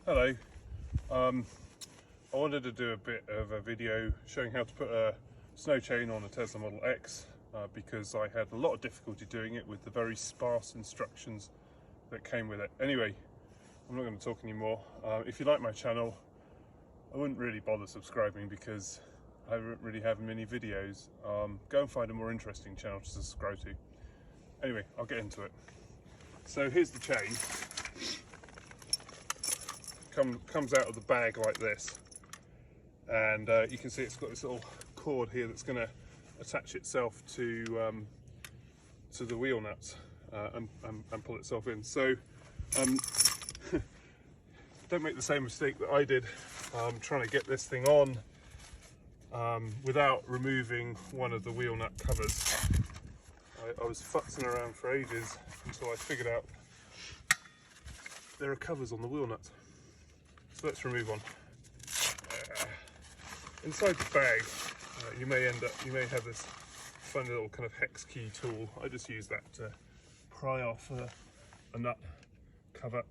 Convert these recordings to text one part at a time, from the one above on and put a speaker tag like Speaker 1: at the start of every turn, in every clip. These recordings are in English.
Speaker 1: Hello. I wanted to do a bit of a video showing how to put a snow chain on a Tesla Model X because I had a lot of difficulty doing it with the very sparse instructions that came with it. Anyway, I'm not going to talk anymore. If you like my channel, I wouldn't really bother subscribing because I don't really have many videos. Go and find a more interesting channel to subscribe to. Anyway, I'll get into it. So here's the chain. Comes out of the bag like this, and you can see it's got this little cord here that's going to attach itself to the wheel nuts and pull itself in. So don't make the same mistake that I did trying to get this thing on without removing one of the wheel nut covers. I was futzing around for ages until I figured out there are covers on the wheel nuts. So let's remove one. Inside the bag, you may have this fun little kind of hex key tool. I just use that to pry off a nut cover.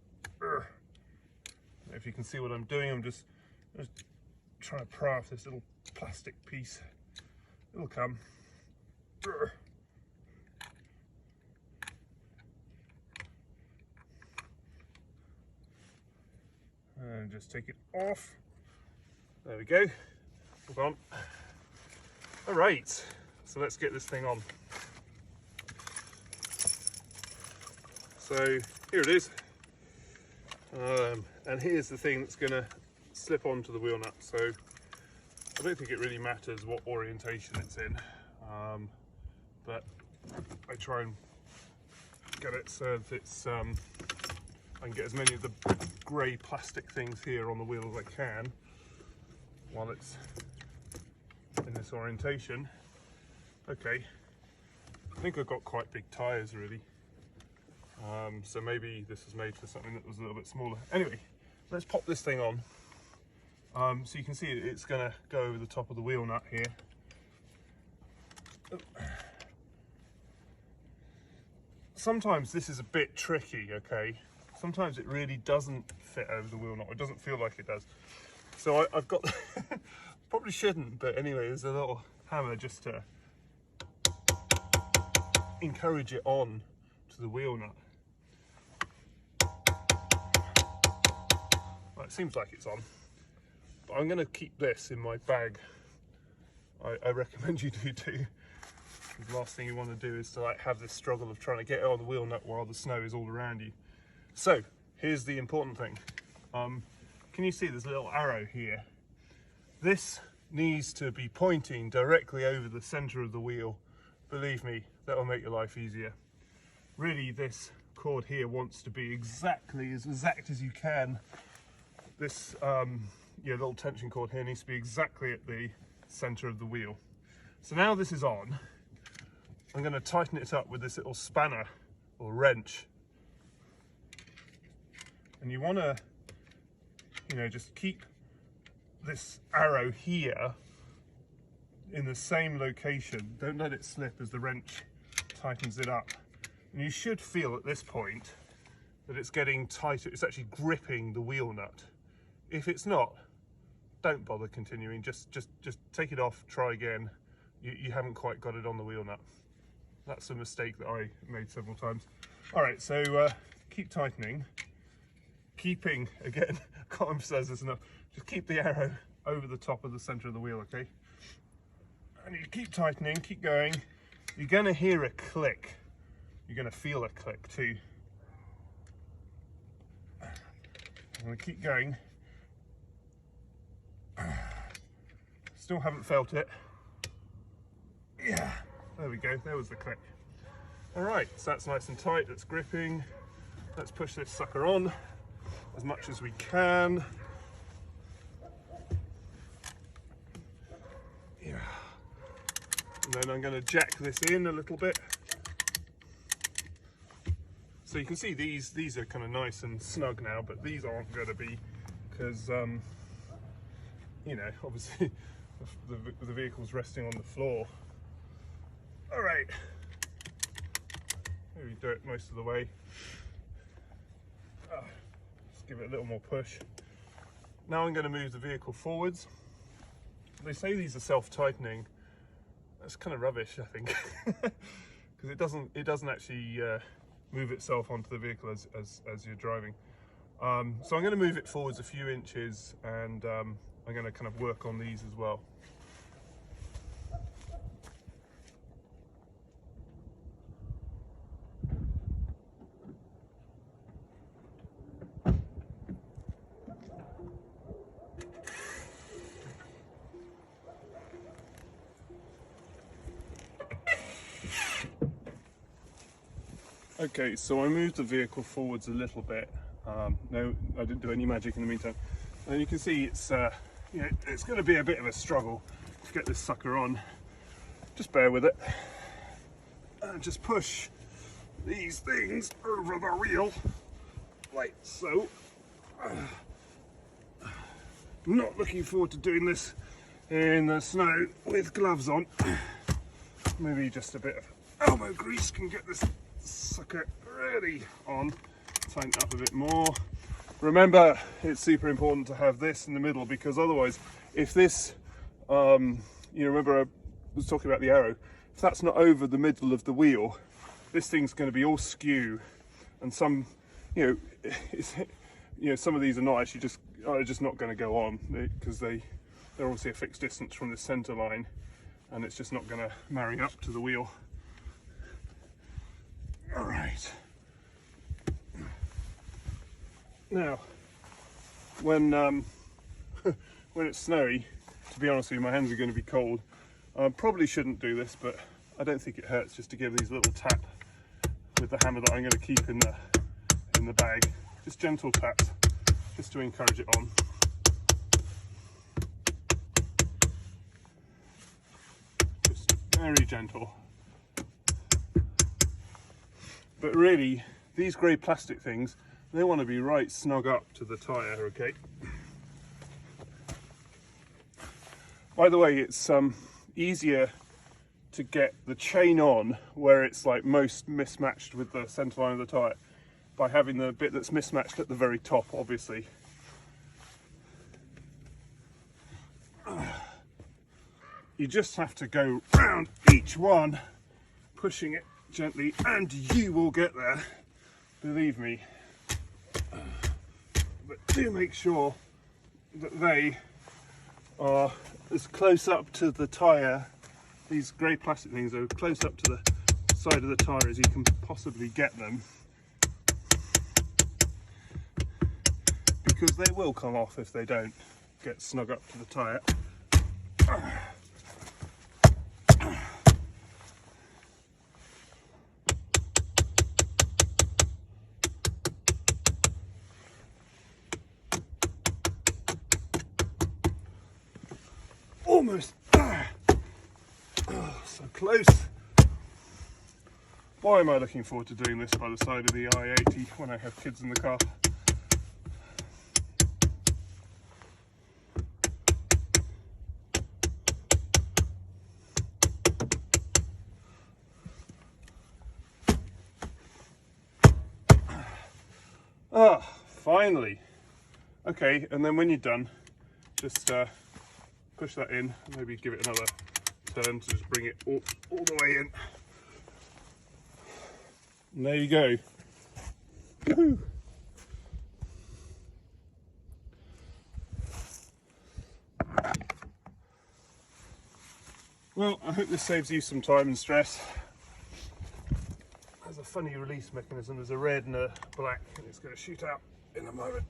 Speaker 1: If you can see what I'm doing, I'm just trying to pry off this little plastic piece. It'll come. And just take it off. There we go. Hold on. All right, so let's get this thing on. So here it is. And here's the thing that's going to slip onto the wheel nut. So I don't think it really matters what orientation it's in, but I try and get it so that it's I can get as many of the grey plastic things here on the wheel as I can while it's in this orientation. Okay, I think I've got quite big tyres really, so maybe this was made for something that was a little bit smaller. Anyway, let's pop this thing on. So you can see it's going to go over the top of the wheel nut here. Sometimes this is a bit tricky, okay? Sometimes it really doesn't fit over the wheel nut. It doesn't feel like it does. So I've got, probably shouldn't, but anyway, there's a little hammer just to encourage it on to the wheel nut. Well, it seems like it's on, but I'm going to keep this in my bag. I recommend you do too. The last thing you want to do is to have this struggle of trying to get it on the wheel nut while the snow is all around you. So here's the important thing. Can you see there's a little arrow here? This needs to be pointing directly over the center of the wheel. Believe me, that will make your life easier. Really, this cord here wants to be exactly as exact as you can. This little tension cord here needs to be exactly at the center of the wheel. So now this is on, I'm going to tighten it up with this little spanner or wrench. And you want to, just keep this arrow here in the same location. Don't let it slip as the wrench tightens it up. And you should feel at this point that it's getting tighter. It's actually gripping the wheel nut. If it's not, don't bother continuing. Just take it off, try again. You haven't quite got it on the wheel nut. That's a mistake that I made several times. All right, so keep tightening. Keeping, again, I can't emphasize this enough, just keep the arrow over the top of the center of the wheel, okay? And you keep tightening, keep going. You're going to hear a click. You're going to feel a click too. I'm going to keep going. Still haven't felt it. Yeah, there we go, there was the click. All right, so that's nice and tight, that's gripping. Let's push this sucker on as much as we can. Yeah. And then I'm going to jack this in a little bit. So you can see these are kind of nice and snug now, but these aren't going to be because, obviously the vehicle's resting on the floor. All right. Maybe do it most of the way. Just give it a little more push. Now I'm going to move the vehicle forwards. They say these are self-tightening. That's kind of rubbish, I think, because it doesn't actually move itself onto the vehicle as you're driving. So I'm going to move it forwards a few inches, and I'm going to kind of work on these as well. Okay, so I moved the vehicle forwards a little bit. No, I didn't do any magic in the meantime. And you can see it's it's going to be a bit of a struggle to get this sucker on. Just bear with it. And just push these things over the wheel, like so. Not looking forward to doing this in the snow with gloves on. Maybe just a bit of elbow grease can get this sucker really on. Tighten up a bit more. Remember, it's super important to have this in the middle, because otherwise, if this, remember I was talking about the arrow, if that's not over the middle of the wheel, this thing's going to be all skew, and some, some of these are not actually just not going to go on, because they're obviously a fixed distance from the center line, and it's just not going to marry up to the wheel. All right. Now, when when it's snowy, to be honest with you, my hands are going to be cold. I probably shouldn't do this, but I don't think it hurts just to give these a little tap with the hammer that I'm going to keep in the bag. Just gentle taps, just to encourage it on. Just very gentle. But really, these grey plastic things, they want to be right snug up to the tyre, okay? By the way, it's easier to get the chain on where it's like most mismatched with the centre line of the tyre by having the bit that's mismatched at the very top, obviously. You just have to go round each one, pushing it gently, and you will get there, believe me. But do make sure that they are as close up to the tyre, these grey plastic things are close up to the side of the tyre as you can possibly get them, because they will come off if they don't get snug up to the tyre. Almost. Oh, so close. Why am I looking forward to doing this by the side of the I-80 when I have kids in the car? Ah, finally. Okay, and then when you're done, just push that in, and maybe give it another turn to just bring it all the way in. And there you go. Woohoo. Well, I hope this saves you some time and stress. There's a funny release mechanism. There's a red and a black, and it's going to shoot out in a moment.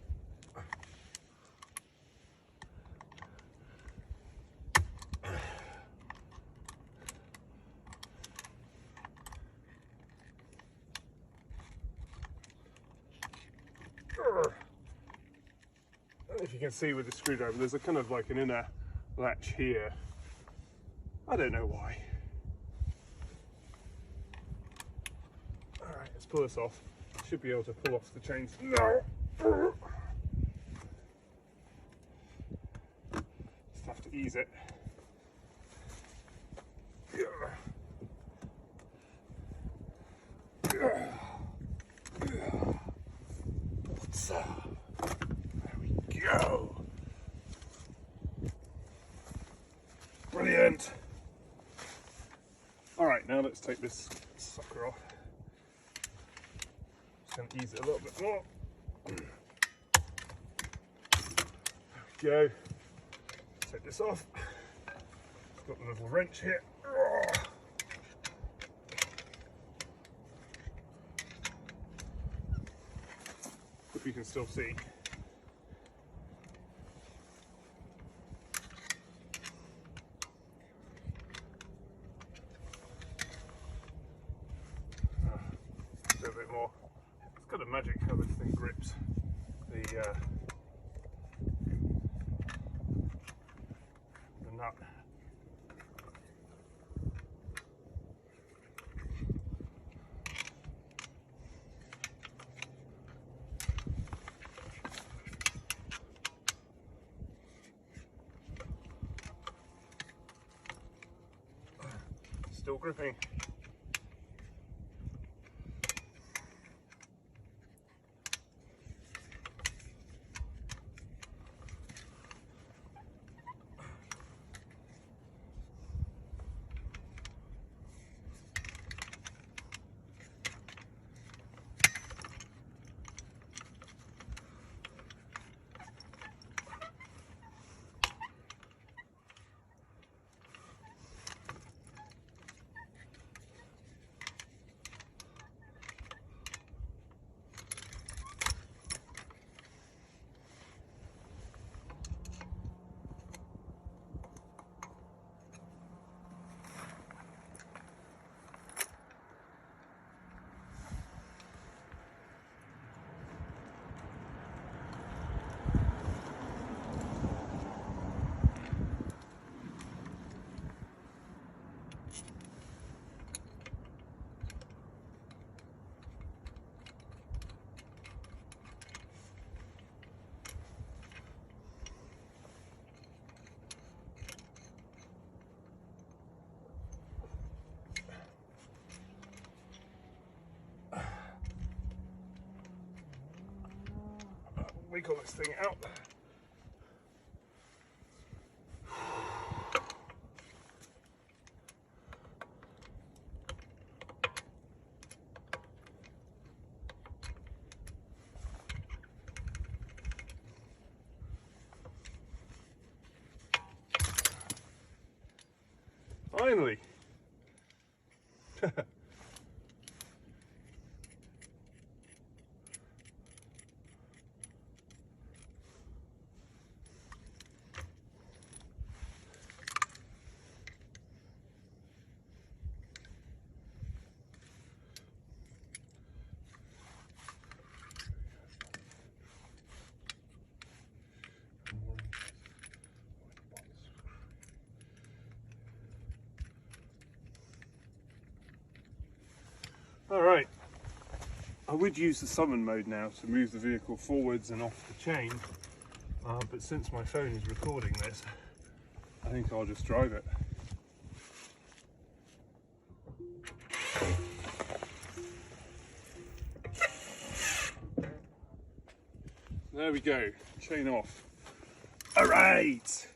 Speaker 1: If you can see with the screwdriver, there's a kind of like an inner latch here. I don't know why. Alright, let's pull this off. Should be able to pull off the chains. No! Just have to ease it. So, there we go. let's take this sucker off. Just going to ease it a little bit more. There we go. Take this off. It's got the little wrench here. Hope you can still see. Do a bit more. It's got a magic how this thing grips the nut. Still gripping. Wiggle this thing out. Finally. Alright, I would use the summon mode now to move the vehicle forwards and off the chain, but since my phone is recording this, I think I'll just drive it. There we go, chain off. Alright!